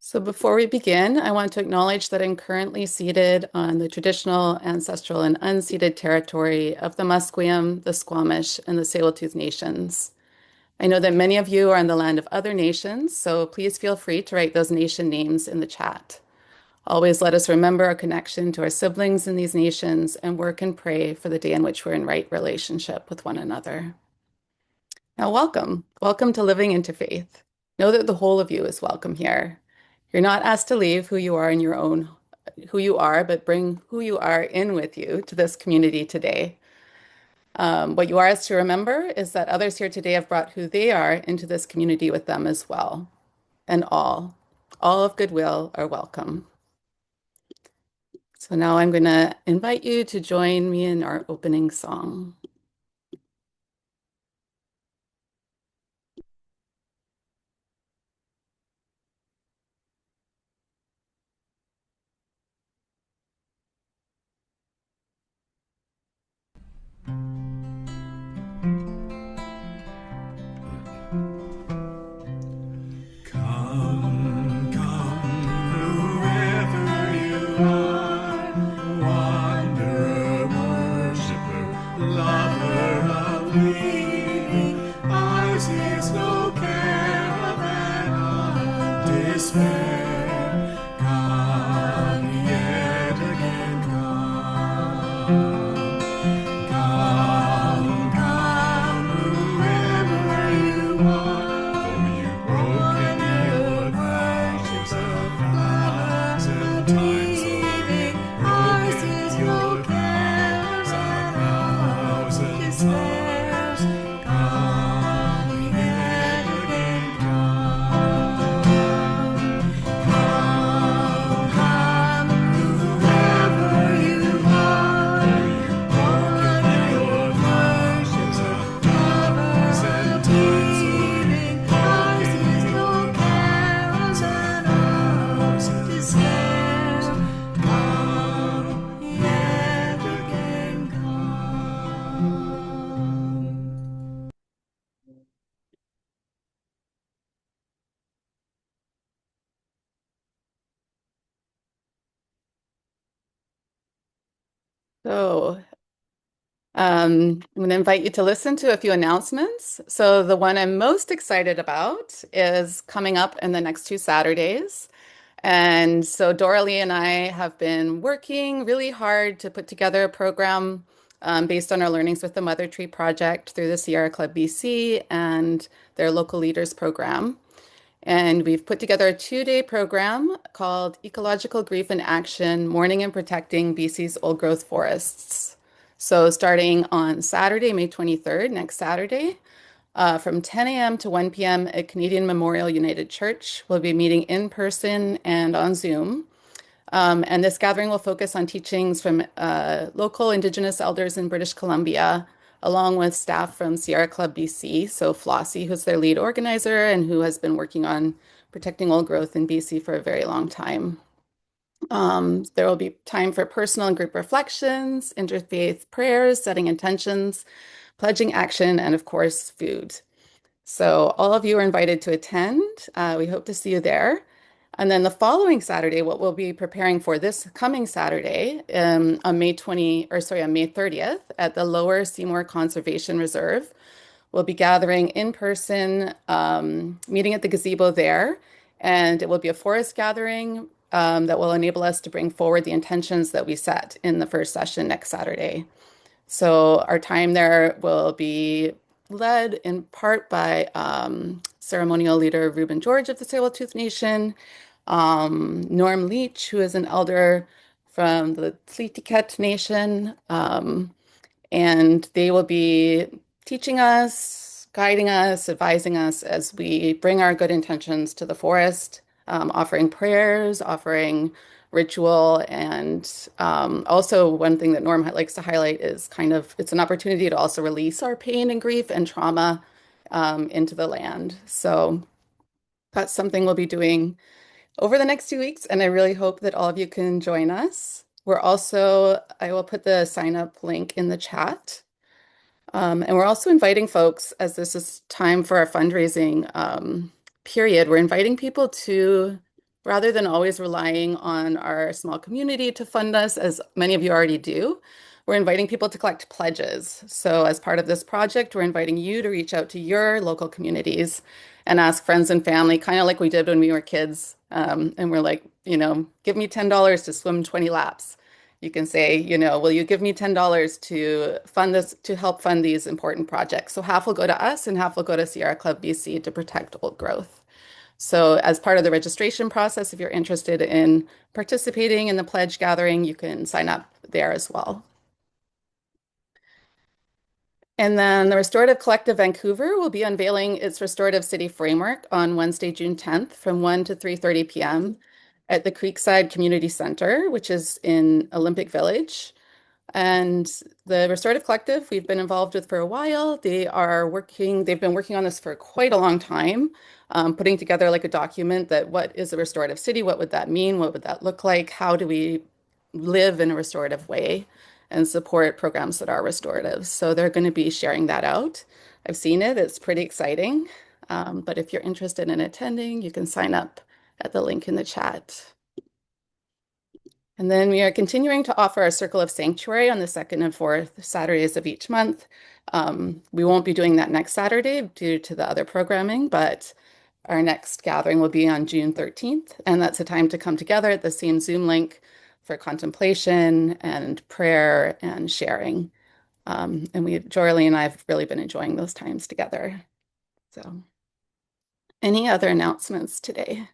So before we begin, I want to acknowledge that I'm currently seated on the traditional, ancestral, and unceded territory of the Musqueam, the Squamish, and the Tsleil-Waututh Nations. I know that many of you are on the land of other nations, so please feel free to write those nation names in the chat. Always let us remember our connection to our siblings in these nations and work and pray for the day in which we're in right relationship with one another. Now, welcome. Welcome to Living Interfaith. Know that the whole of you is welcome here. You're not asked to leave who you are in your own, who you are, but bring who you are in with you to this community today. What you are asked to remember is that others here today have brought who they are into this community with them as well. And all of goodwill are welcome. So now I'm going to invite you to join me in our opening song. So I'm going to invite you to listen to a few announcements. So the one I'm most excited about is coming up in the next 2 Saturdays. And so DoraLi and I have been working really hard to put together a program based on our learnings with the Mother Tree Project through the Sierra Club BC and their local leaders program. And we've put together a 2-day program called Ecological Grief in Action, Mourning and Protecting BC's Old Growth Forests. So starting on Saturday, May 23rd, next Saturday, from 10 a.m. to 1 p.m. at Canadian Memorial United Church. We'll be meeting in person and on Zoom. And this gathering will focus on teachings from local Indigenous elders in British Columbia, along with staff from Sierra Club BC. So Flossie, who's their lead organizer and who has been working on protecting old growth in BC for a very long time. There will be time for personal and group reflections, interfaith prayers, setting intentions, pledging action, and of course, food. So all of you are invited to attend. We hope to see you there. And then the following Saturday, what we'll be preparing for this coming Saturday, on May 30th at the Lower Seymour Conservation Reserve. We'll be gathering in person, meeting at the gazebo there, and it will be a forest gathering that will enable us to bring forward the intentions that we set in the first session next Saturday. So our time there will be led in part by Ceremonial Leader Rueben George of the Tsleil-Waututh Nation, Norm Leach, who is an elder from the Tsleil-Waututh Nation, and they will be teaching us, guiding us, advising us as we bring our good intentions to the forest, offering prayers, offering ritual, and also one thing that Norm likes to highlight is it's an opportunity to also release our pain and grief and trauma into the land. So that's something we'll be doing over the next 2 weeks, and I really hope that all of you can join us. I will put the sign up link in the chat. And we're also inviting folks, as this is time for our fundraising period, we're inviting people to Rather than always relying on our small community to fund us, as many of you already do, we're inviting people to collect pledges. So as part of this project, we're inviting you to reach out to your local communities and ask friends and family, kind of like we did when we were kids. And we're like, give me $10 to swim 20 laps. You can say, will you give me $10 to fund this, to help fund these important projects? So half will go to us and half will go to Sierra Club BC to protect old growth. So as part of the registration process, if you're interested in participating in the pledge gathering, you can sign up there as well. And then the Restorative Collective Vancouver will be unveiling its Restorative City Framework on Wednesday, June 10th from 1 to 3:30 p.m. at the Creekside Community Center, which is in Olympic Village. And the Restorative Collective, we've been involved with for a while. They've been working on this for quite a long time, putting together like a document that what is a restorative city? What would that mean? What would that look like? How do we live in a restorative way and support programs that are restorative? So they're going to be sharing that out. I've seen it. It's pretty exciting. But if you're interested in attending, you can sign up at the link in the chat. And then we are continuing to offer our Circle of Sanctuary on the 2nd and 4th Saturdays of each month. We won't be doing that next Saturday due to the other programming, but our next gathering will be on June 13th, and that's a time to come together at the same Zoom link for contemplation and prayer and sharing. And DoraLi and I have really been enjoying those times together. So, any other announcements today?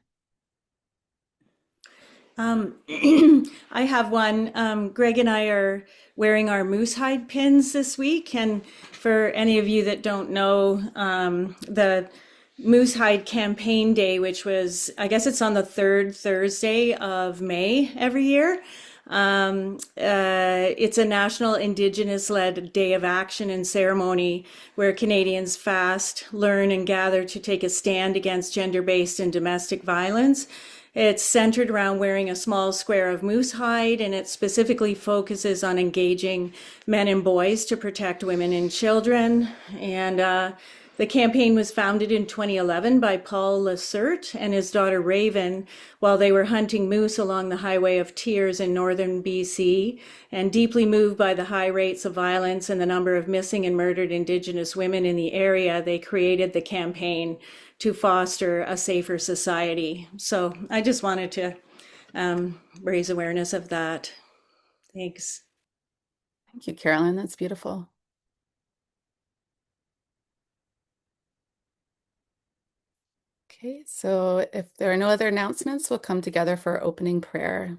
I have one. Greg and I are wearing our moose hide pins this week. And for any of you that don't know, the Moose Hide Campaign Day, which was, I guess it's on the third Thursday of May every year. It's a national Indigenous-led day of action and ceremony where Canadians fast, learn, and gather to take a stand against gender-based and domestic violence. It's centered around wearing a small square of moose hide, and it specifically focuses on engaging men and boys to protect women and children. And the campaign was founded in 2011 by Paul Lacerte and his daughter Raven while they were hunting moose along the Highway of Tears in northern BC. And deeply moved by the high rates of violence and the number of missing and murdered Indigenous women in the area, they created the campaign to foster a safer society. So I just wanted to raise awareness of that. Thanks. Thank you, Carolyn. That's beautiful. Okay, so if there are no other announcements, we'll come together for opening prayer.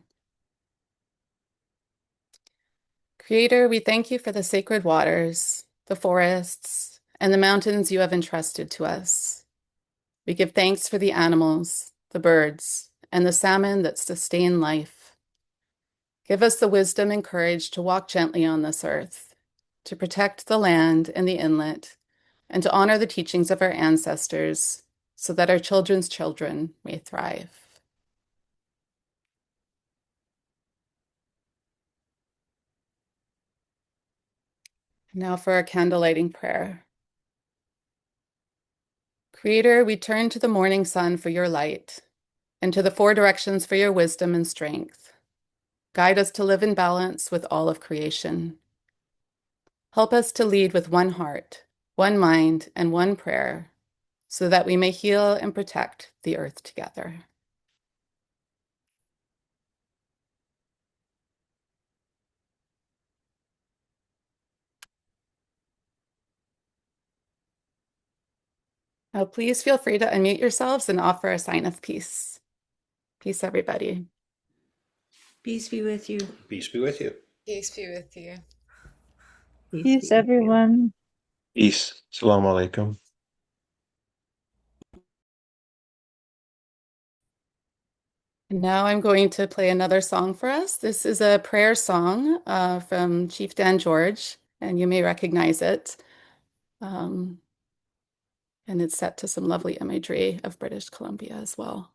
Creator, we thank you for the sacred waters, the forests, and the mountains you have entrusted to us. We give thanks for the animals, the birds, and the salmon that sustain life. Give us the wisdom and courage to walk gently on this earth, to protect the land and the inlet, and to honor the teachings of our ancestors so that our children's children may thrive. Now for our candle lighting prayer. Creator, we turn to the morning sun for your light and to the four directions for your wisdom and strength. Guide us to live in balance with all of creation. Help us to lead with one heart, one mind, and one prayer, so that we may heal and protect the earth together. Now, please feel free to unmute yourselves and offer a sign of peace. Peace, everybody. Peace be with you. Peace be with you. Peace be with you. Peace, everyone. Peace. Assalamu alaikum. Now I'm going to play another song for us. This is a prayer song from Chief Dan George, and you may recognize it. And it's set to some lovely imagery of British Columbia as well.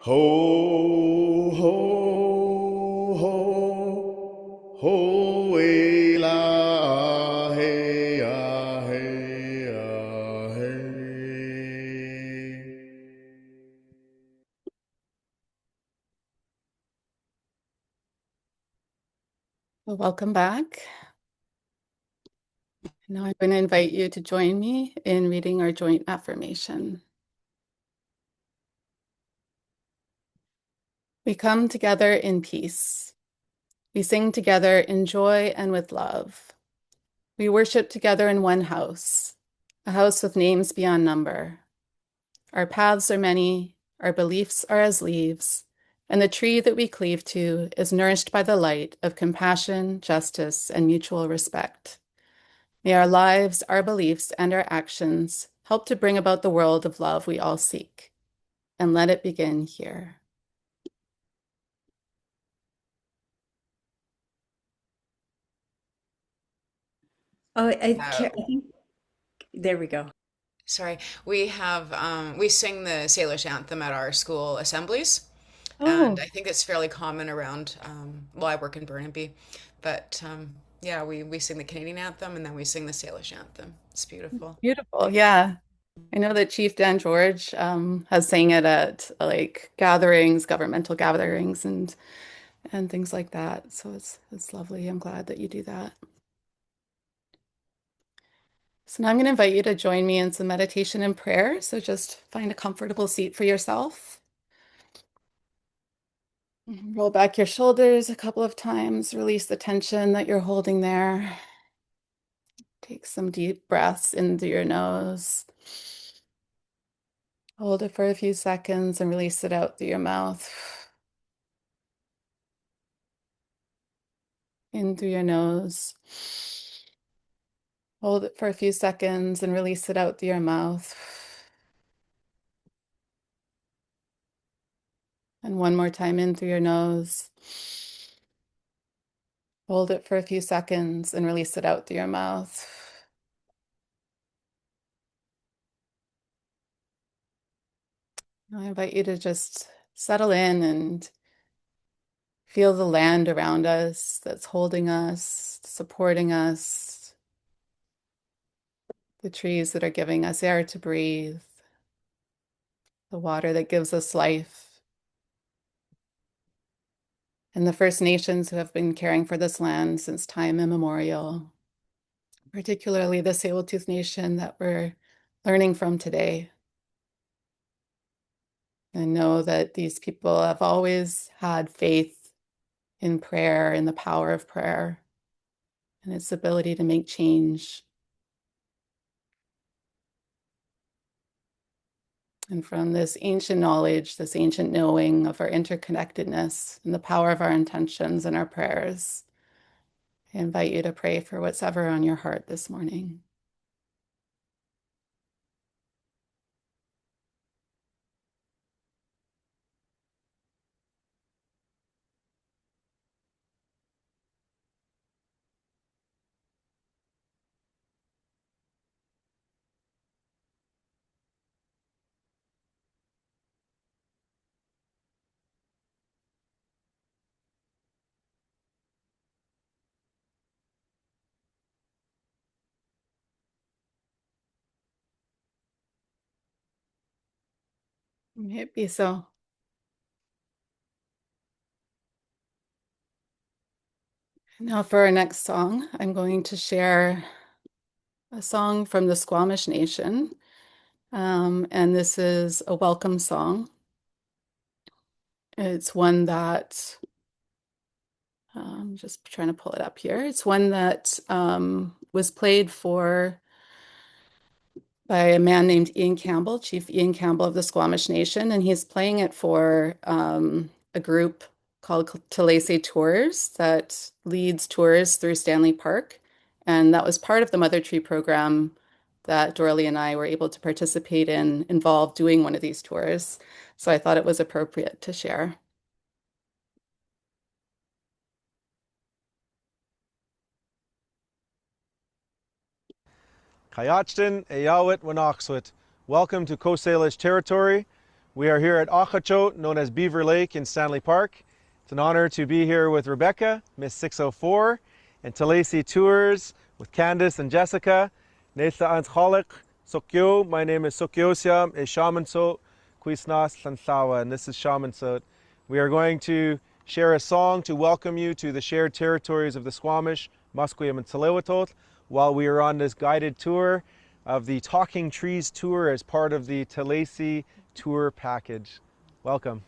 Ho, ho, ho, ho, e la, hey, hey, hey. Well, welcome back. Now I'm going to invite you to join me in reading our joint affirmation. We come together in peace. We sing together in joy and with love. We worship together in one house, a house with names beyond number. Our paths are many, our beliefs are as leaves, and the tree that we cleave to is nourished by the light of compassion, justice, and mutual respect. May our lives, our beliefs, and our actions help to bring about the world of love we all seek. And let it begin here. Oh, I think there we go. Sorry, we sing the Salish anthem at our school assemblies, and Oh, I think it's fairly common around. Well, I work in Burnaby, but yeah, we sing the Canadian anthem and then we sing the Salish anthem. It's beautiful. beautiful. Yeah. I know that Chief Dan George has sang it at like gatherings, governmental gatherings, and things like that. So it's lovely. I'm glad that you do that. So now I'm going to invite you to join me in some meditation and prayer. So just find a comfortable seat for yourself. Roll back your shoulders a couple of times. Release the tension that you're holding there. Take some deep breaths in through your nose. Hold it for a few seconds and release it out through your mouth. In through your nose. Hold it for a few seconds and release it out through your mouth. And one more time in through your nose. Hold it for a few seconds and release it out through your mouth. I invite you to just settle in and feel the land around us that's holding us, supporting us, the trees that are giving us air to breathe, the water that gives us life, and the First Nations who have been caring for this land since time immemorial, particularly the Tsleil-Waututh Nation that we're learning from today. And know that these people have always had faith in prayer, in the power of prayer, and its ability to make change. And from this ancient knowledge, this ancient knowing of our interconnectedness and the power of our intentions and our prayers, I invite you to pray for what's ever on your heart this morning. May it be so. Now for our next song, I'm going to share a song from the Squamish Nation. And this is a welcome song. It's one that, I'm just trying to pull it up here. It's one that was played by a man named Ian Campbell, Chief Ian Campbell of the Squamish Nation, and he's playing it for a group called Tsleil-Waututh Tours that leads tours through Stanley Park. And that was part of the Mother Tree program that DoraLi and I were able to participate in, involved doing one of these tours. So I thought it was appropriate to share. Kayachtin Eyawit Wanakswit. Welcome to Coast Salish territory. We are here at Ecological, known as Beaver Lake in Stanley Park. It's an honor to be here with Rebecca, Miss 604, and Tsleil-Waututh Tours with Candace and Jessica. Nesa Anschalik, Sokyo, my name is Sokyosiam, a Shamansot, Quisnas Lansawa, and this is Shamansot. We are going to share a song to welcome you to the shared territories of the Squamish, Musqueam, and Tsleil-Waututh while we are on this guided tour of the Talking Trees Tour as part of the Tsleil-Waututh Tour package. Welcome.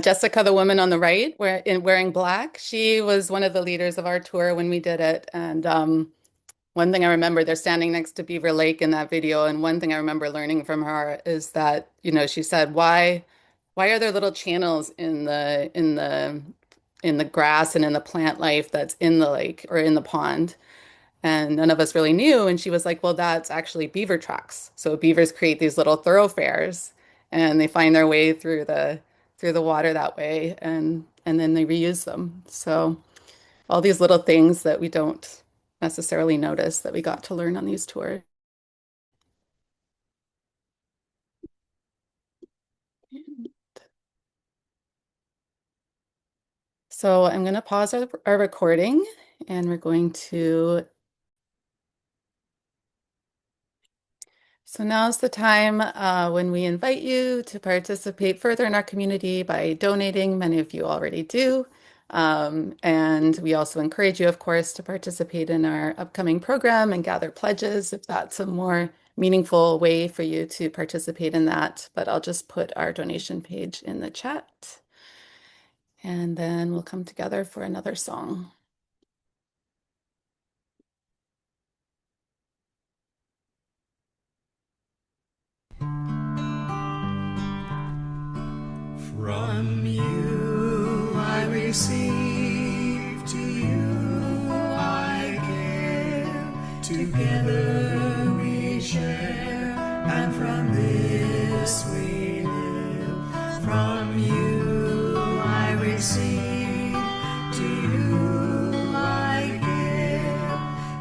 Jessica, the woman on the right, wearing black, she was one of the leaders of our tour when we did it. And one thing I remember, they're standing next to Beaver Lake in that video, and one thing I remember learning from her is that, she said, why are there little channels in the grass and in the plant life that's in the lake or in the pond? And none of us really knew. And she was like, well, that's actually beaver tracks. So beavers create these little thoroughfares and they find their way through the water that way and then they reuse them. So all these little things that we don't necessarily notice that we got to learn on these tours. So I'm going to pause our recording and we're going to. So now's the time when we invite you to participate further in our community by donating. Many of you already do. And we also encourage you, of course, to participate in our upcoming program and gather pledges if that's a more meaningful way for you to participate in that. But I'll just put our donation page in the chat. And then we'll come together for another song. From you I receive, to you I give, together we share, and from this we live. From you I receive, to you I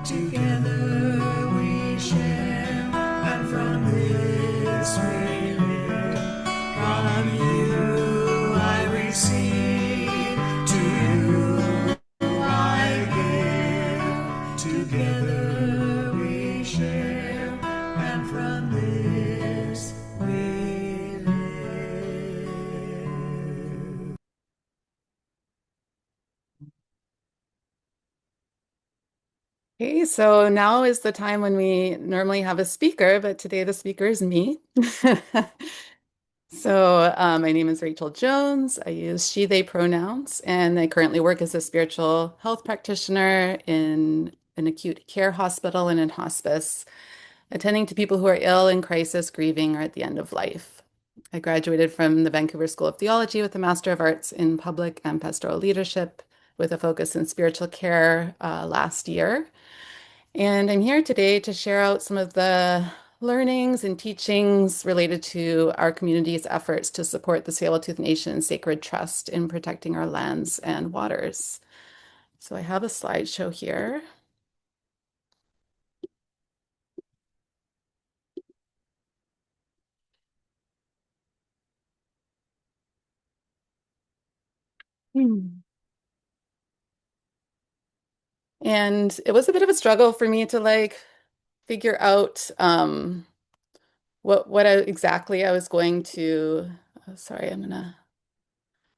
give, together we share, and from this we live. From you I receive, to you I give, together we share, and from this we live. Okay, so now is the time when we normally have a speaker, but today the speaker is me. So my name is Rachel Jones. I use she, they pronouns, and I currently work as a spiritual health practitioner in an acute care hospital and in hospice, attending to people who are ill, in crisis, grieving, or at the end of life. I graduated from the Vancouver School of Theology with a Master of Arts in Public and Pastoral Leadership with a focus in spiritual care last year. And I'm here today to share out some of the learnings and teachings related to our community's efforts to support the Tsleil-Waututh Nation Sacred Trust in protecting our lands and waters. So I have a slideshow here. And it was a bit of a struggle for me to figure out what exactly I was going to. Oh, sorry, I'm gonna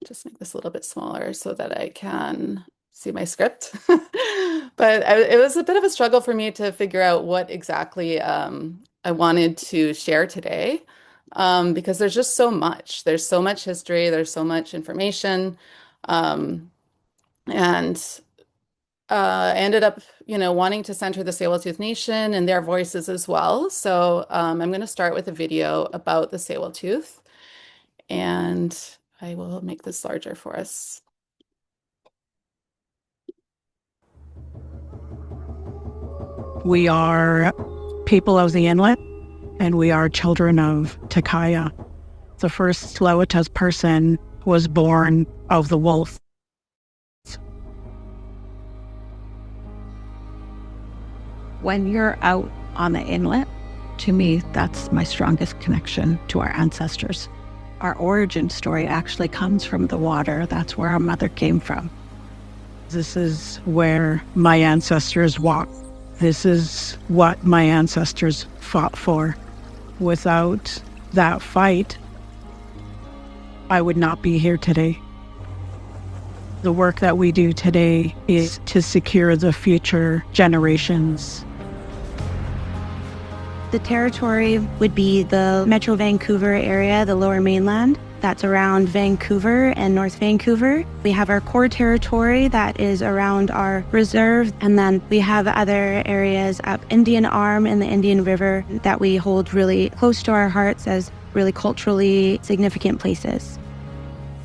just make this a little bit smaller so that I can see my script. But it was a bit of a struggle for me to figure out what exactly I wanted to share today, because there's just so much. There's so much history, there's so much information, and I ended up, wanting to center the Tsleil-Waututh Nation and their voices as well. So I'm going to start with a video about the Tsleil-Waututh, and I will make this larger for us. We are people of the inlet, and we are children of Takaya. The first Tsleil-Waututh person was born of the wolf. When you're out on the inlet, to me, that's my strongest connection to our ancestors. Our origin story actually comes from the water. That's where our mother came from. This is where my ancestors walked. This is what my ancestors fought for. Without that fight, I would not be here today. The work that we do today is to secure the future generations. The territory would be the Metro Vancouver area, the Lower Mainland. That's around Vancouver and North Vancouver. We have our core territory that is around our reserve, and then we have other areas up Indian Arm and the Indian River that we hold really close to our hearts as really culturally significant places.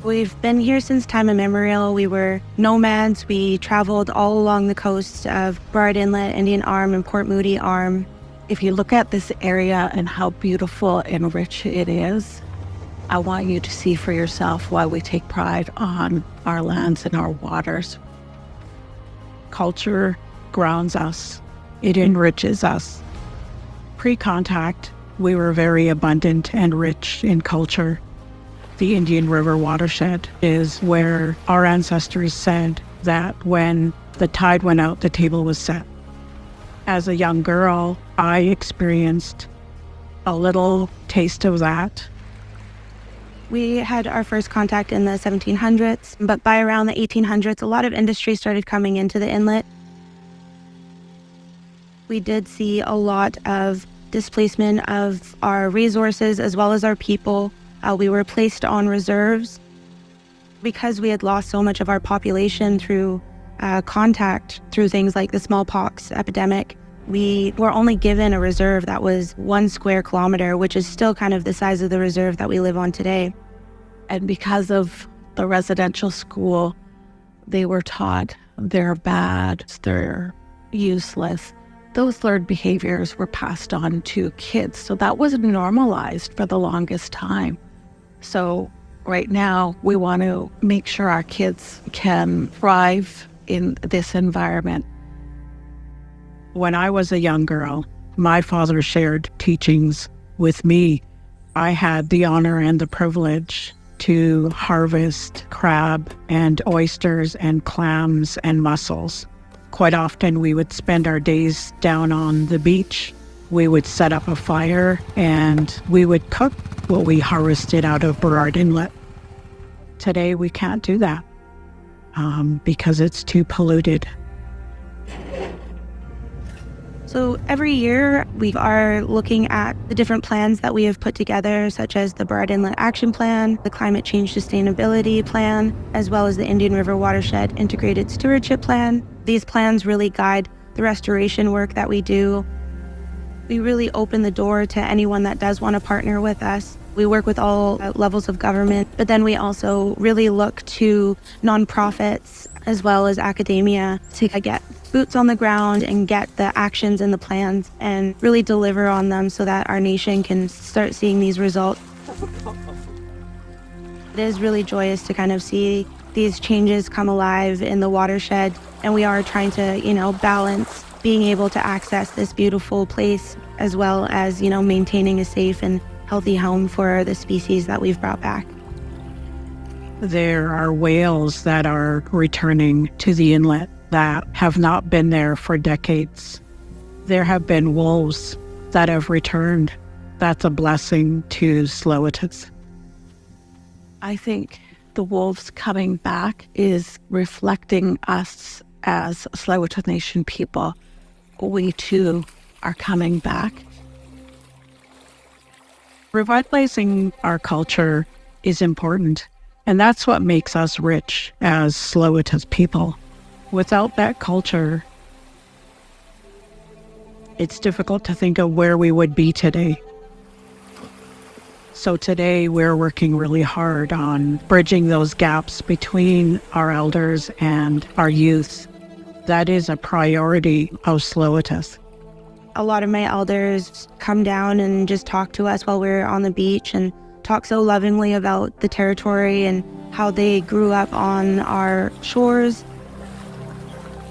We've been here since time immemorial. We were nomads. We traveled all along the coast of Burrard Inlet, Indian Arm, and Port Moody Arm. If you look at this area and how beautiful and rich it is, I want you to see for yourself why we take pride on our lands and our waters. Culture grounds us. It enriches us. Pre-contact, we were very abundant and rich in culture. The Indian River watershed is where our ancestors said that when the tide went out, the table was set. As a young girl, I experienced a little taste of that. We had our first contact in the 1700s, but by around the 1800s, a lot of industry started coming into the inlet. We did see a lot of displacement of our resources as well as our people. We were placed on reserves. Because we had lost so much of our population through contact, through things like the smallpox epidemic, we were only given a reserve that was 1 square kilometer, which is still kind of the size of the reserve that we live on today. And because of the residential school, they were taught they're bad, they're useless. Those learned behaviors were passed on to kids. So that was normalized for the longest time. So right now, we want to make sure our kids can thrive in this environment. When I was a young girl, my father shared teachings with me. I had the honor and the privilege to harvest crab and oysters and clams and mussels. Quite often we would spend our days down on the beach. We would set up a fire and we would cook what we harvested out of Burrard Inlet. Today we can't do that because it's too polluted. So every year we are looking at the different plans that we have put together, such as the Burrard Inlet Action Plan, the Climate Change Sustainability Plan, as well as the Indian River Watershed Integrated Stewardship Plan. These plans really guide the restoration work that we do. We really open the door to anyone that does want to partner with us. We work with all levels of government, but then we also really look to nonprofits as well as academia to get boots on the ground and get the actions and the plans and really deliver on them so that our nation can start seeing these results. It is really joyous to kind of see these changes come alive in the watershed, and we are trying to, balance being able to access this beautiful place as well as, maintaining a safe and healthy home for the species that we've brought back. There are whales that are returning to the inlet that have not been there for decades. There have been wolves that have returned. That's a blessing to Tsleil-Waututh. I think the wolves coming back is reflecting us as Tsleil-Waututh Nation people. We too are coming back. Revitalizing our culture is important, and that's what makes us rich as Tsleil-Waututh people. Without that culture, it's difficult to think of where we would be today. So today we're working really hard on bridging those gaps between our elders and our youth. That is a priority of Tsleil-Waututh. A lot of my elders come down and just talk to us while we're on the beach and talk so lovingly about the territory and how they grew up on our shores.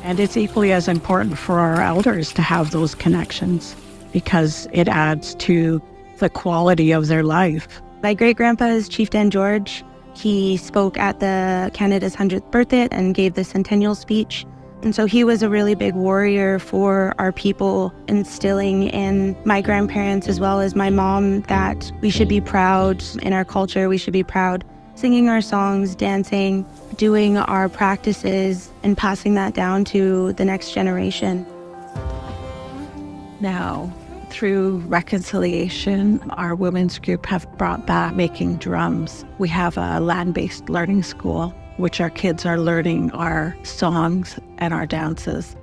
And it's equally as important for our elders to have those connections because it adds to the quality of their life. My great-grandpa is Chieftain George. He spoke at the Canada's 100th birthday and gave the centennial speech. And so he was a really big warrior for our people, instilling in my grandparents as well as my mom that we should be proud in our culture. We should be proud singing our songs, dancing, doing our practices, and passing that down to the next generation. Now, through reconciliation, our women's group have brought back making drums. We have a land-based learning school, which our kids are learning our songs and our dances.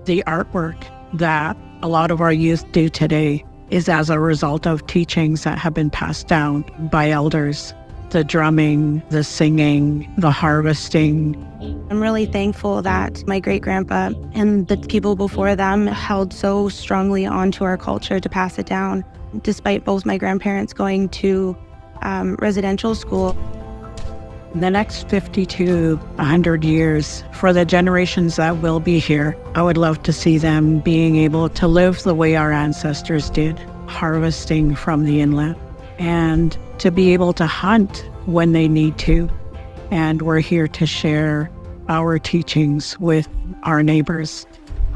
The artwork that a lot of our youth do today is as a result of teachings that have been passed down by elders. The drumming, the singing, the harvesting. I'm really thankful that my great-grandpa and the people before them held so strongly onto our culture to pass it down, despite both my grandparents going to residential school. The next 50 to 100 years, for the generations that will be here, I would love to see them being able to live the way our ancestors did, harvesting from the inlet, and to be able to hunt when they need to. And we're here to share our teachings with our neighbors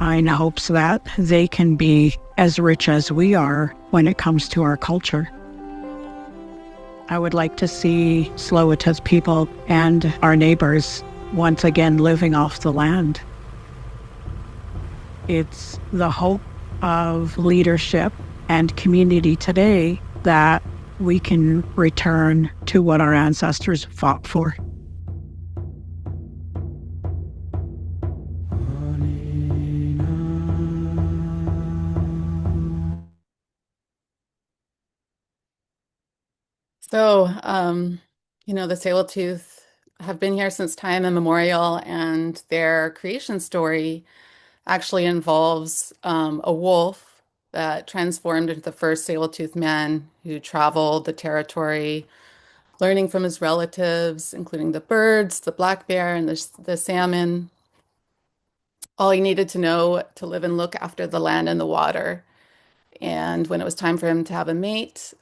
in hopes that they can be as rich as we are when it comes to our culture. I would like to see Tsleil-Waututh people and our neighbors once again living off the land. It's the hope of leadership and community today that we can return to what our ancestors fought for. So, the Tsleil-Waututh have been here since time immemorial, and their creation story actually involves a wolf that transformed into the first Tsleil-Waututh man who traveled the territory, learning from his relatives, including the birds, the black bear, and the salmon. All he needed to know to live and look after the land and the water. And when it was time for him to have a mate,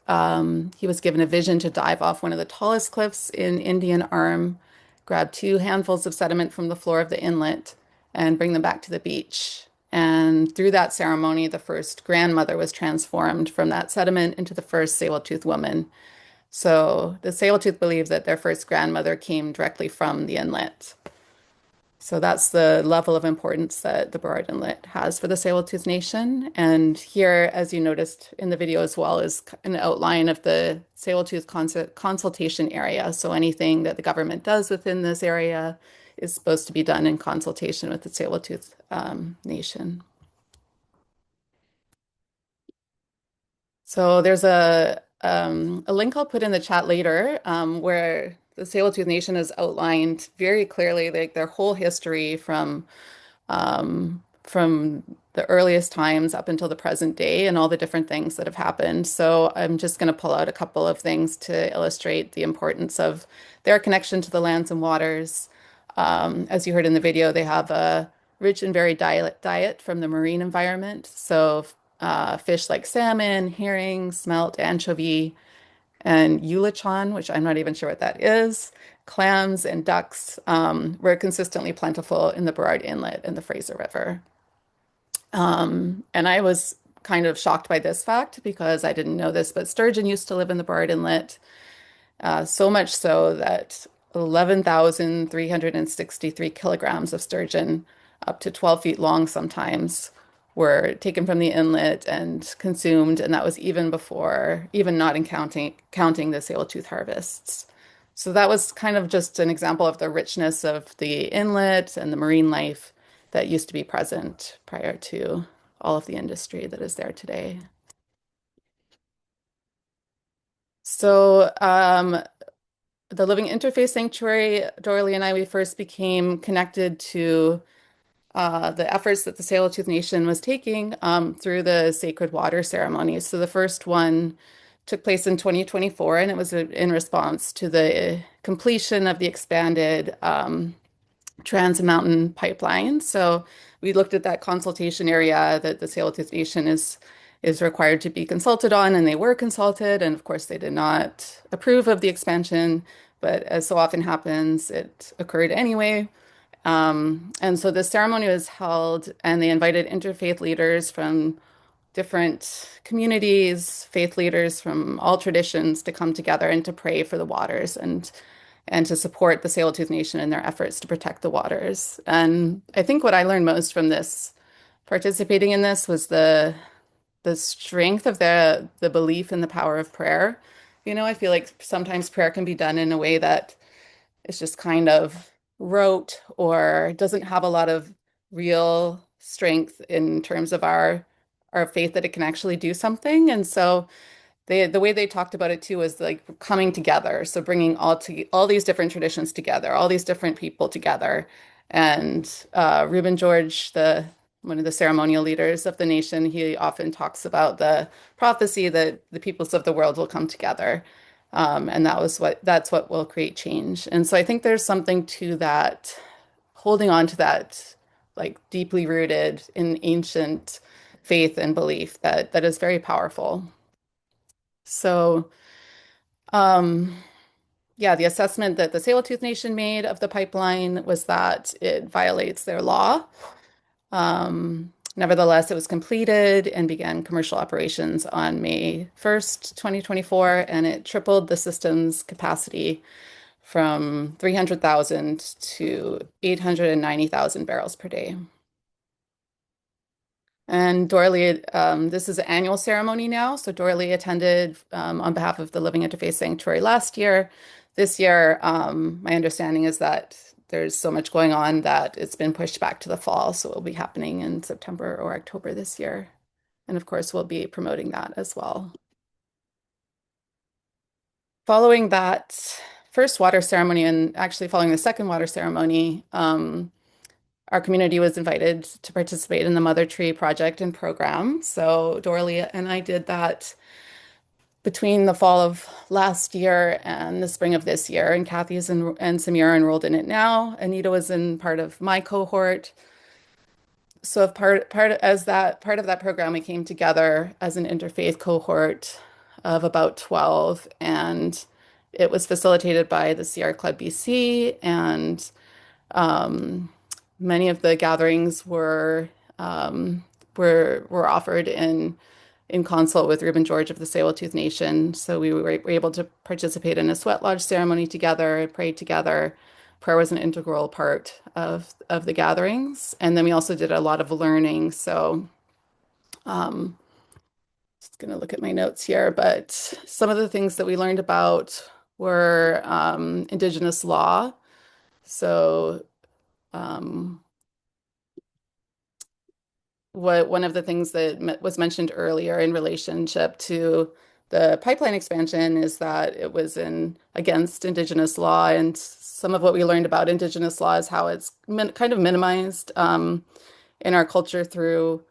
he was given a vision to dive off one of the tallest cliffs in Indian Arm, grab 2 handfuls of sediment from the floor of the inlet, and bring them back to the beach. And through that ceremony, the first grandmother was transformed from that sediment into the first Tsleil-Waututh woman. So the Tsleil-Waututh believe that their first grandmother came directly from the inlet. So that's the level of importance that the Burrard Inlet has for the Tsleil-Waututh Nation. And here, as you noticed in the video as well, is an outline of the Tsleil-Waututh consultation area. So anything that the government does within this area is supposed to be done in consultation with the Tsleil-Waututh Nation. So there's a a link I'll put in the chat later, where the Tsleil-Waututh Nation has outlined very clearly like their whole history from the earliest times up until the present day and all the different things that have happened. So I'm just going to pull out a couple of things to illustrate the importance of their connection to the lands and waters. As you heard in the video, they have a rich and varied diet from the marine environment. So fish like salmon, herring, smelt, anchovy, and eulachon, which I'm not even sure what that is, clams and ducks were consistently plentiful in the Burrard Inlet and the Fraser River. And I was kind of shocked by this fact because I didn't know this, but sturgeon used to live in the Burrard Inlet, so much so that 11,363 kilograms of sturgeon, up to 12 feet long sometimes, were taken from the inlet and consumed, and that was even before, even not in counting the sail-tooth harvests. So that was kind of just an example of the richness of the inlet and the marine life that used to be present prior to all of the industry that is there today. So the Living Interfaith Sanctuary, DoraLi and I, we first became connected to the efforts that the Tsleil-Waututh Nation was taking through the sacred water ceremonies. So the first one took place in 2024, and it was in response to the completion of the expanded Trans Mountain pipeline. So we looked at that consultation area that the Tsleil-Waututh Nation is required to be consulted on, and they were consulted, and of course they did not approve of the expansion, but as so often happens, it occurred anyway. And so the ceremony was held, and they invited interfaith leaders from different communities, faith leaders from all traditions to come together and to pray for the waters and to support the Tsleil-Waututh Nation in their efforts to protect the waters. And I think what I learned most from this, participating in this, was the strength of the belief in the power of prayer. You know, I feel like sometimes prayer can be done in a way that is just kind of rote or doesn't have a lot of real strength in terms of our faith that it can actually do something. And so the way they talked about it too was like coming together. So bringing all these different traditions together, all these different people together. And Rueben George, one of the ceremonial leaders of the nation, he often talks about the prophecy that the peoples of the world will come together. And that's what will create change. And so I think there's something to that, holding on to that, like deeply rooted in ancient faith and belief that is very powerful. So, yeah, the assessment that the Tsleil-Waututh Nation made of the pipeline was that it violates their law. Nevertheless, it was completed and began commercial operations on May 1st, 2024, and it tripled the system's capacity from 300,000 to 890,000 barrels per day. And DoraLi, this is an annual ceremony now. So DoraLi attended on behalf of the Living Interfaith Sanctuary last year. This year, my understanding is that there's so much going on that it's been pushed back to the fall. So it will be happening in September or October this year. And of course, we'll be promoting that as well. Following that first water ceremony, and actually following the second water ceremony, our community was invited to participate in the Mother Tree project and program. So DoraLi and I did that between the fall of last year and the spring of this year. And Kathy's and Samira enrolled in it now. Anita was in part of my cohort. So part of that program, we came together as an interfaith cohort of about 12, and it was facilitated by the Sierra Club BC, and many of the gatherings were offered in consult with Rueben George of the Tsleil-Waututh Nation. So we were able to participate in a sweat lodge ceremony together, pray together. Prayer was an integral part of the gatherings. And then we also did a lot of learning. So just going to look at my notes here, but some of the things that we learned about were Indigenous law. So one of the things that was mentioned earlier in relationship to the pipeline expansion is that it was against Indigenous law, and some of what we learned about Indigenous law is how it's kind of minimized in our culture through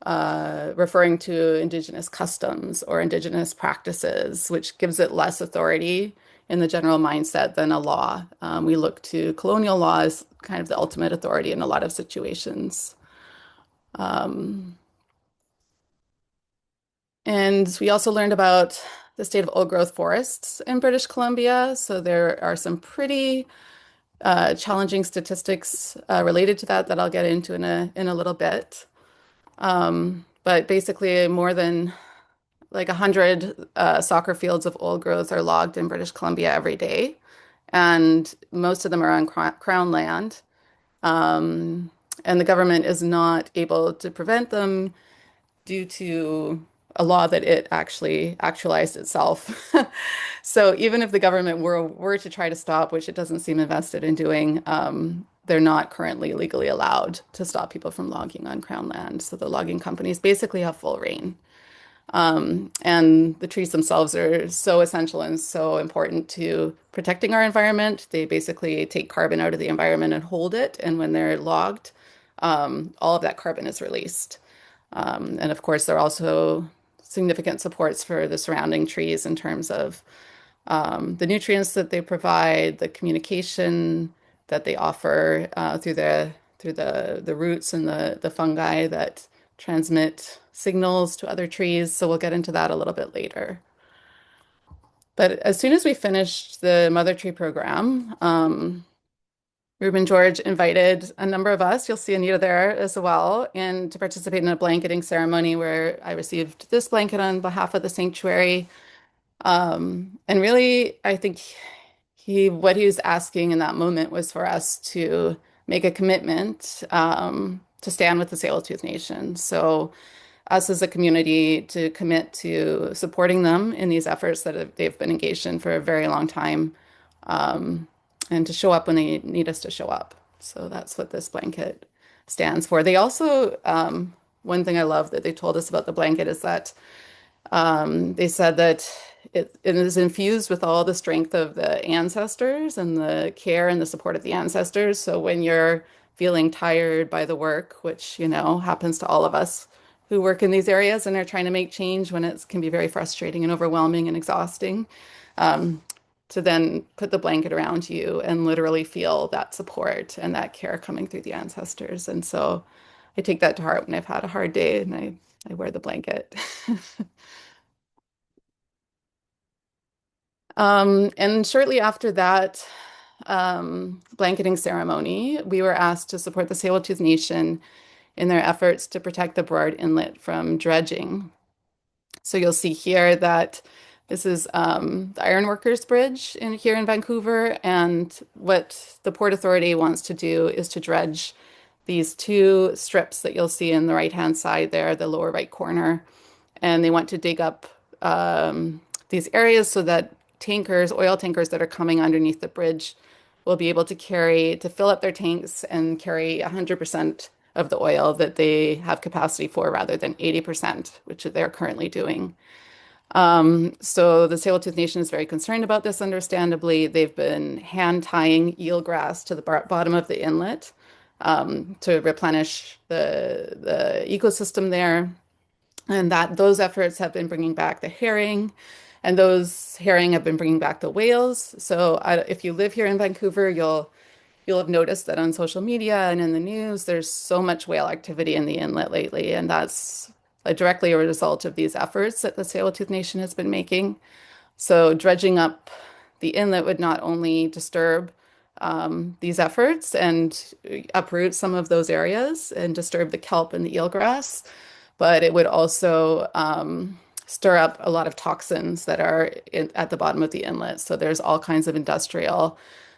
referring to Indigenous customs or Indigenous practices, which gives it less authority in the general mindset than a law. We look to colonial law as kind of the ultimate authority in a lot of situations. And we also learned about the state of old growth forests in British Columbia. So there are some pretty challenging statistics related to that I'll get into in a little bit. But basically, more than like 100 soccer fields of old growth are logged in British Columbia every day, and most of them are on Crown land. And the government is not able to prevent them due to a law that it actually actualized itself. So even if the government were to try to stop, which it doesn't seem invested in doing, they're not currently legally allowed to stop people from logging on Crown land. So the logging companies basically have full reign. And the trees themselves are so essential and so important to protecting our environment. They basically take carbon out of the environment and hold it. And when they're logged, all of that carbon is released. And of course, there are also significant supports for the surrounding trees in terms of the nutrients that they provide, the communication that they offer through the roots and the fungi that transmit signals to other trees. So we'll get into that a little bit later. But as soon as we finished the Mother Tree program, Rueben George invited a number of us, you'll see Anita there as well, and to participate in a blanketing ceremony where I received this blanket on behalf of the sanctuary. And really, I think what he was asking in that moment was for us to make a commitment to stand with the Tsleil-Waututh Nation. So us as a community to commit to supporting them in these efforts that they've been engaged in for a very long time, and to show up when they need us to show up. So that's what this blanket stands for. They also, one thing I love that they told us about the blanket is that they said that it is infused with all the strength of the ancestors and the care and the support of the ancestors. So when you're feeling tired by the work, which, happens to all of us who work in these areas and are trying to make change when it can be very frustrating and overwhelming and exhausting, to then put the blanket around you and literally feel that support and that care coming through the ancestors. And so I take that to heart when I've had a hard day and I wear the blanket. And shortly after that blanketing ceremony, we were asked to support the Tsleil-Waututh Nation in their efforts to protect the Burrard Inlet from dredging. So you'll see here that this is the Ironworkers Bridge here in Vancouver, and what the Port Authority wants to do is to dredge these two strips that you'll see in the right-hand side there, the lower right corner, and they want to dig up these areas so that oil tankers that are coming underneath the bridge will be able to fill up their tanks and carry 100% of the oil that they have capacity for rather than 80%, which they're currently doing. So the Tsleil-Waututh Nation is very concerned about this, understandably. They've been hand tying eelgrass to the bottom of the inlet to replenish the ecosystem there. And those efforts have been bringing back the herring, and those herring have been bringing back the whales. So if you live here in Vancouver, you'll have noticed that on social media and in the news, there's so much whale activity in the inlet lately, and that's directly a result of these efforts that the Tsleil-Waututh Nation has been making. So dredging up the inlet would not only disturb these efforts and uproot some of those areas and disturb the kelp and the eelgrass, but it would also stir up a lot of toxins that are at the bottom of the inlet. So there's all kinds of industrial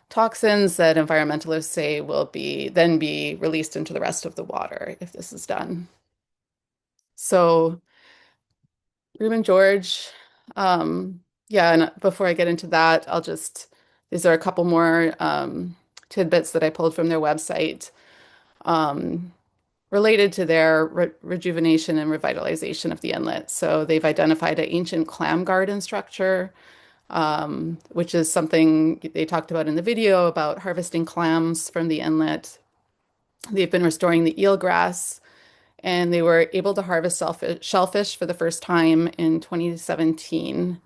toxins that environmentalists say will then be released into the rest of the water if this is done. So Rueben George, yeah, and before I get into that, these are a couple more tidbits that I pulled from their website. related to their rejuvenation and revitalization of the inlet. So they've identified an ancient clam garden structure, which is something they talked about in the video about harvesting clams from the inlet. They've been restoring the eelgrass, and they were able to harvest shellfish for the first time in 2017,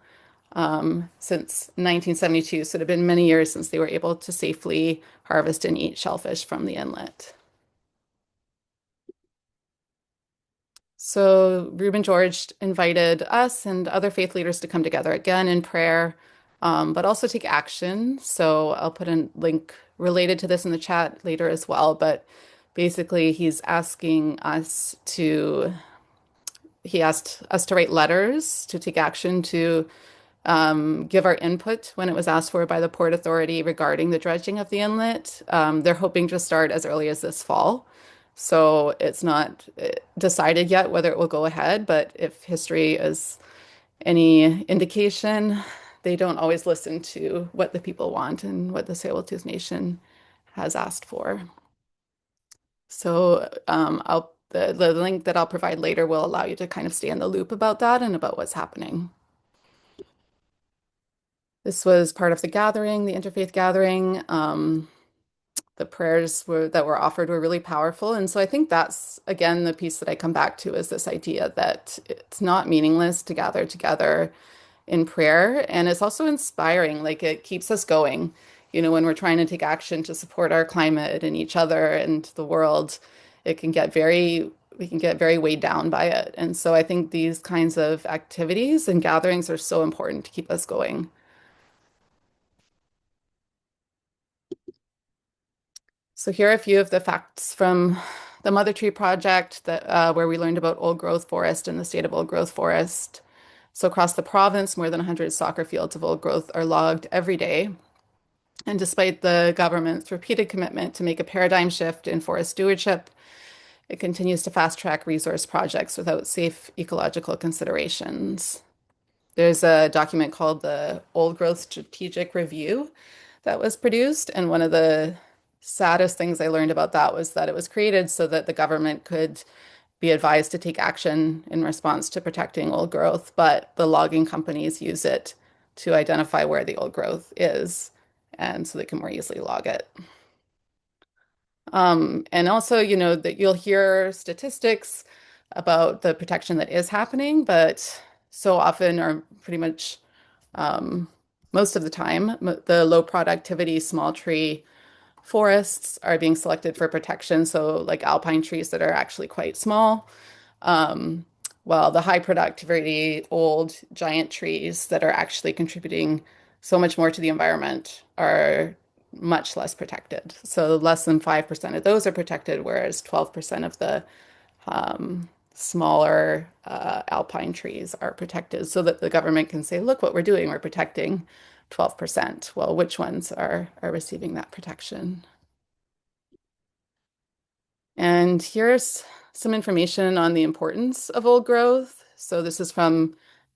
since 1972. So it had been many years since they were able to safely harvest and eat shellfish from the inlet. So Rueben George invited us and other faith leaders to come together again in prayer, but also take action. So I'll put a link related to this in the chat later as well. But basically, he asked us to write letters, to take action, to give our input when it was asked for by the Port Authority regarding the dredging of the inlet. They're hoping to start as early as this fall. So it's not decided yet whether it will go ahead, but if history is any indication, they don't always listen to what the people want and what the Tsleil-Waututh Nation has asked for. So the link that I'll provide later will allow you to kind of stay in the loop about that and about what's happening. This was part of the gathering, the interfaith gathering. The prayers that were offered were really powerful. And so I think that's, again, the piece that I come back to is this idea that it's not meaningless to gather together in prayer. And it's also inspiring, like it keeps us going. You know, when we're trying to take action to support our climate and each other and the world, we can get very weighed down by it. And so I think these kinds of activities and gatherings are so important to keep us going. So here are a few of the facts from the Mother Tree Project that where we learned about old growth forest and the state of old growth forest. So across the province, more than 100 soccer fields of old growth are logged every day. And despite the government's repeated commitment to make a paradigm shift in forest stewardship, it continues to fast-track resource projects without safe ecological considerations. There's a document called the Old Growth Strategic Review that was produced, and one of the saddest things I learned about that was that it was created so that the government could be advised to take action in response to protecting old growth, but the logging companies use it to identify where the old growth is, and so they can more easily log it. And also, you know, that you'll hear statistics about the protection that is happening, but so often, or pretty much most of the time, the low productivity small tree forests are being selected for protection. So like alpine trees that are actually quite small, while the high productivity old giant trees that are actually contributing so much more to the environment are much less protected. So less than 5% of those are protected, whereas 12% of the smaller alpine trees are protected, so that the government can say, look what we're doing, we're protecting 12%. Well, which ones are receiving that protection? And here's some information on the importance of old growth. So this is from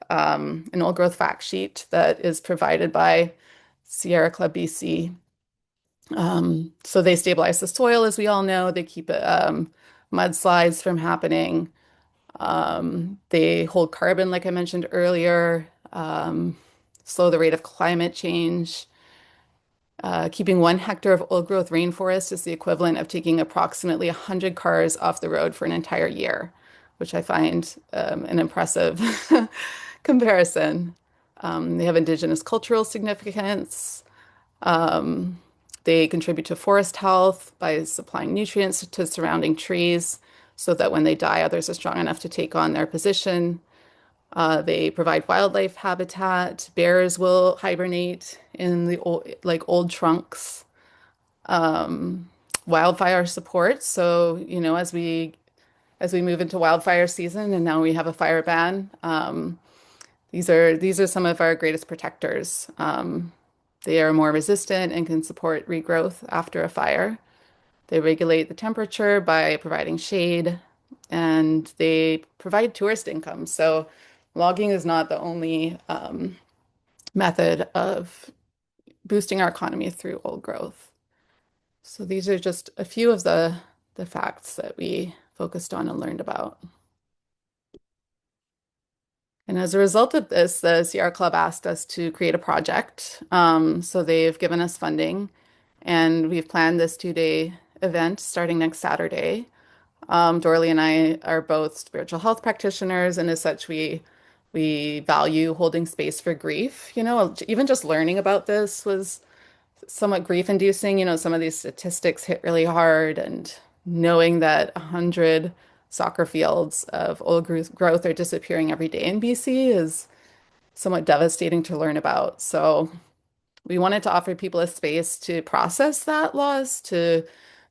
an old growth fact sheet that is provided by Sierra Club BC. So they stabilize the soil, as we all know. They keep mudslides from happening. They hold carbon, like I mentioned earlier, slow the rate of climate change. Keeping 1 hectare of old growth rainforest is the equivalent of taking approximately 100 cars off the road for an entire year, which I find an impressive comparison. They have Indigenous cultural significance. They contribute to forest health by supplying nutrients to surrounding trees so that when they die, others are strong enough to take on their position. They provide wildlife habitat. Bears will hibernate in the old trunks. Wildfire support. So, you know, as we move into wildfire season and now we have a fire ban, these are some of our greatest protectors. They are more resistant and can support regrowth after a fire. They regulate the temperature by providing shade, and they provide tourist income. So logging is not the only method of boosting our economy through old growth. So these are just a few of the facts that we focused on and learned about. And as a result of this, the Sierra Club asked us to create a project. So they've given us funding, and we've planned this 2-day event starting next Saturday. DoraLi and I are both spiritual health practitioners, and as such, we value holding space for grief. You know, even just learning about this was somewhat grief-inducing. You know, some of these statistics hit really hard, and knowing that 100 soccer fields of old growth are disappearing every day in BC is somewhat devastating to learn about. So we wanted to offer people a space to process that loss, to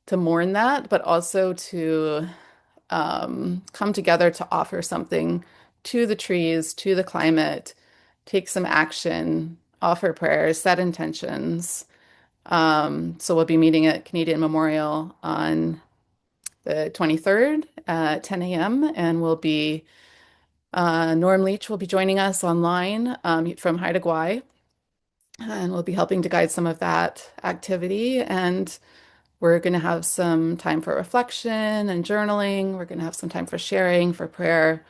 mourn that, but also to come together to offer something to the trees, to the climate, take some action, offer prayers, set intentions. So we'll be meeting at Canadian Memorial on the 23rd at 10 a.m. and we'll be Norm Leach will be joining us online from Haida Gwaii, and we'll be helping to guide some of that activity. And we're going to have some time for reflection and journaling. We're going to have some time for sharing, for prayer,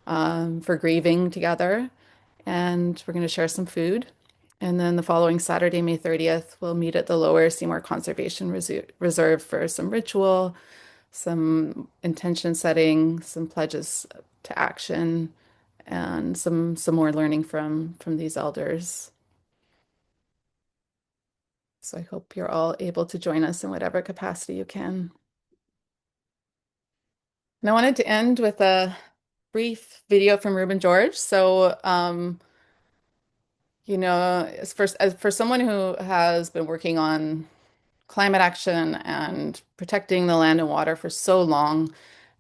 for grieving together, and we're going to share some food. And then the following Saturday, May 30th, we'll meet at the Lower Seymour Conservation Reserve for some ritual, some intention setting, some pledges to action, and some more learning from these elders. So I hope you're all able to join us in whatever capacity you can. And I wanted to end with a brief video from Rueben George. So, you know, as for someone who has been working on climate action and protecting the land and water for so long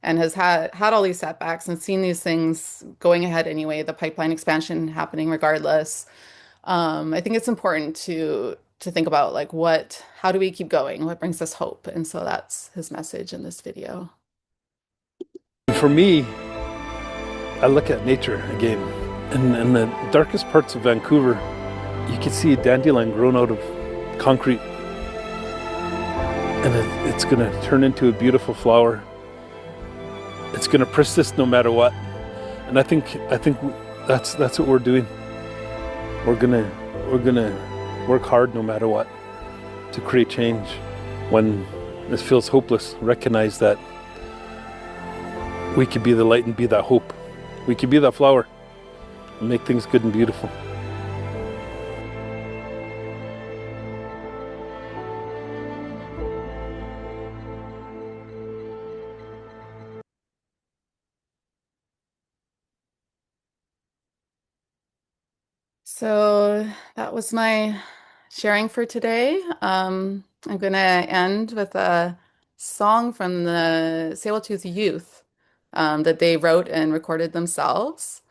and has had all these setbacks and seen these things going ahead anyway, the pipeline expansion happening regardless, I think it's important to think about like how do we keep going? What brings us hope? And so that's his message in this video. For me, I look at nature again. In the darkest parts of Vancouver, you can see a dandelion grown out of concrete. And it's going to turn into a beautiful flower. It's going to persist no matter what. And I think that's what we're doing. We're gonna work hard no matter what to create change. When this feels hopeless, recognize that we could be the light and be that hope. We could be that flower and make things good and beautiful. So that was my sharing for today. I'm going to end with a song from the Tsleil-Waututh youth that they wrote and recorded themselves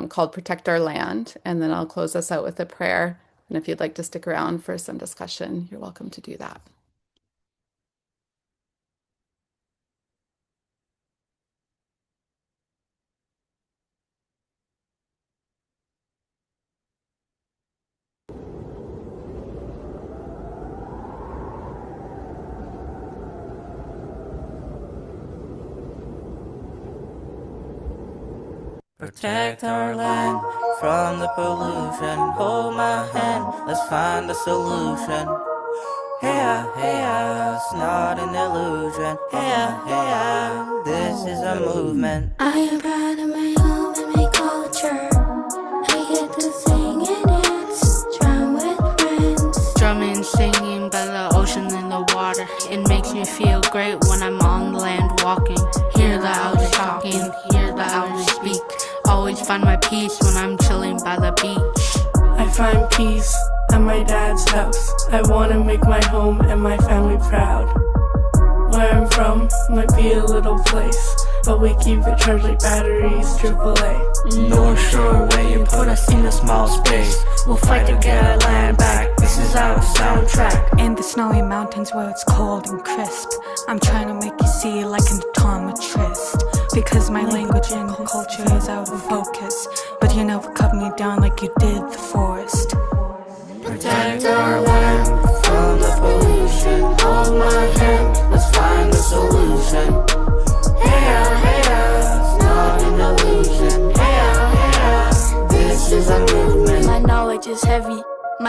called Protect Our Land. And then I'll close us out with a prayer. And if you'd like to stick around for some discussion, you're welcome to do that. Protect our land from the pollution. Hold my hand, let's find a solution. Hey, it's not an illusion. Hey, this is a movement. I am proud of my home and my culture. I get to sing and dance, drown with friends. Drumming, singing by the ocean and the water. It makes me feel great when I'm on the land walking. Hear the elders talking, hear the elders speak. Always find my peace when I'm chilling by the beach. I find peace at my dad's house. I want to make my home and my family proud. Where I'm from might be a little place, but we keep it charged like batteries, AAA. North Shore, where you put us in a small space. We'll fight to get our land back. This is our soundtrack. In the snowy mountains where it's cold and crisp, I'm trying to make you see like an optometrist. Because my language and culture is out of focus, but you never cut me down like you did the forest. Protect our land from the pollution. Hold my hand, let's find a solution.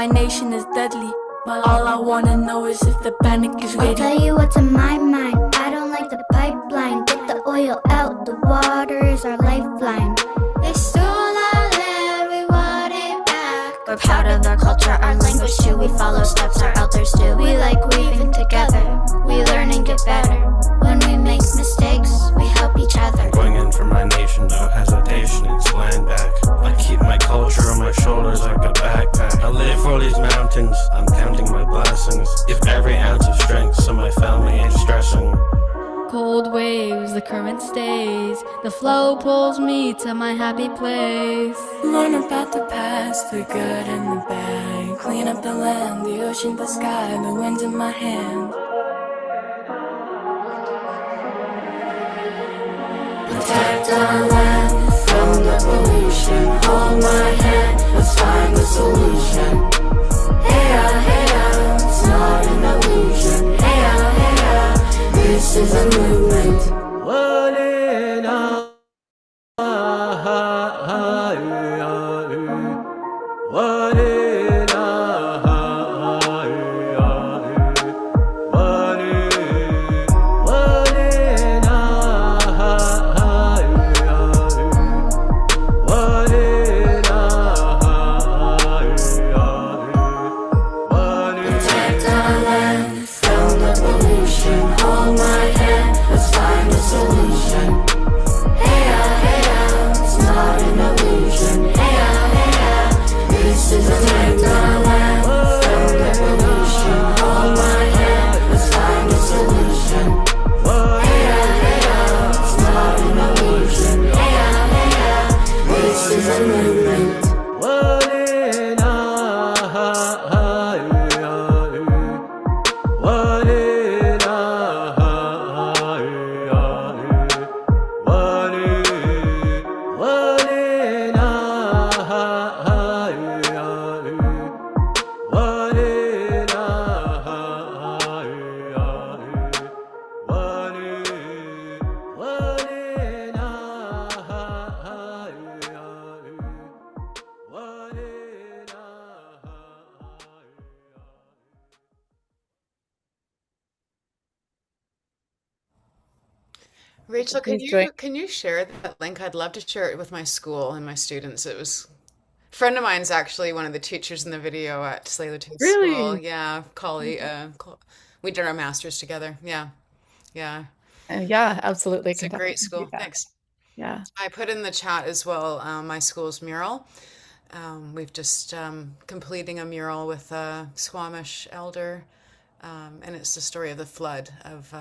my nation is deadly. But all I wanna know is if the panic is I'll ready. tell you what's on my mind. I don't like the pipeline. Get the oil out, the water is our lifeline. They stole our land, we want it back. We're proud of our culture, our language too. We follow steps our elders do. We like weaving together. We learn and get better. When we make mistakes, we help each other. Going in for my nation, no hesitation, it's land back. I keep my culture on my shoulders like a backpack. I live for these mountains, I'm counting my blessings. Give every ounce of strength so my family ain't stressing. Cold waves, the current stays. The flow pulls me to my happy place. Learn about the past, the good and the bad. Clean up the land, the ocean, the sky, the winds in my hand. Protect our land from the pollution. Hold my hand, let's find the solution. Hey, it's not an illusion. Hey, this is a movement. Protect our land from the pollution. Hold my hand, let's find a solution. Hey, it's not an illusion. Hey, this is a protect our land from the pollution. Hold my hand, let's find a solution. Hey, it's not an illusion. Hey, this is a movement. Rachel, Please join. can you share that link? I'd love to share it with my school and my students. It was a friend of mine's actually one of the teachers in the video at Tsleil-Waututh School. Really? Yeah, we did our masters together. Yeah, yeah. Yeah, absolutely. It's a Can great definitely do school. that. Thanks. Yeah. I put in the chat as well my school's mural. We've just completing a mural with a Squamish elder, and it's the story of the flood of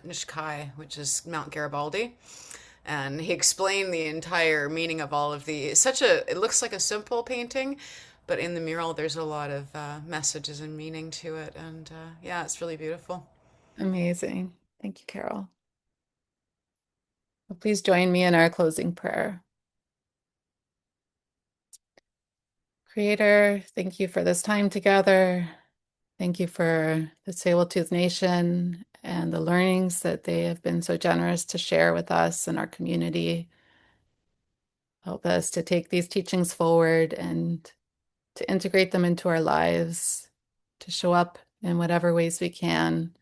Nishkai, which is Mount Garibaldi. And he explained the entire meaning of all of it looks like a simple painting, but in the mural there's a lot of messages and meaning to it. And yeah, it's really beautiful. Amazing. Thank you, Carol. Well, please join me in our closing prayer. Creator, thank you for this time together. Thank you for the Tsleil-Waututh Nation and the learnings that they have been so generous to share with us and our community. Help us to take these teachings forward and to integrate them into our lives, to show up in whatever ways we can,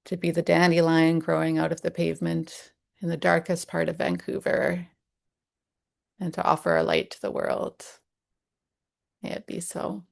to be the dandelion growing out of the pavement in the darkest part of Vancouver, and to offer a light to the world. May it be so.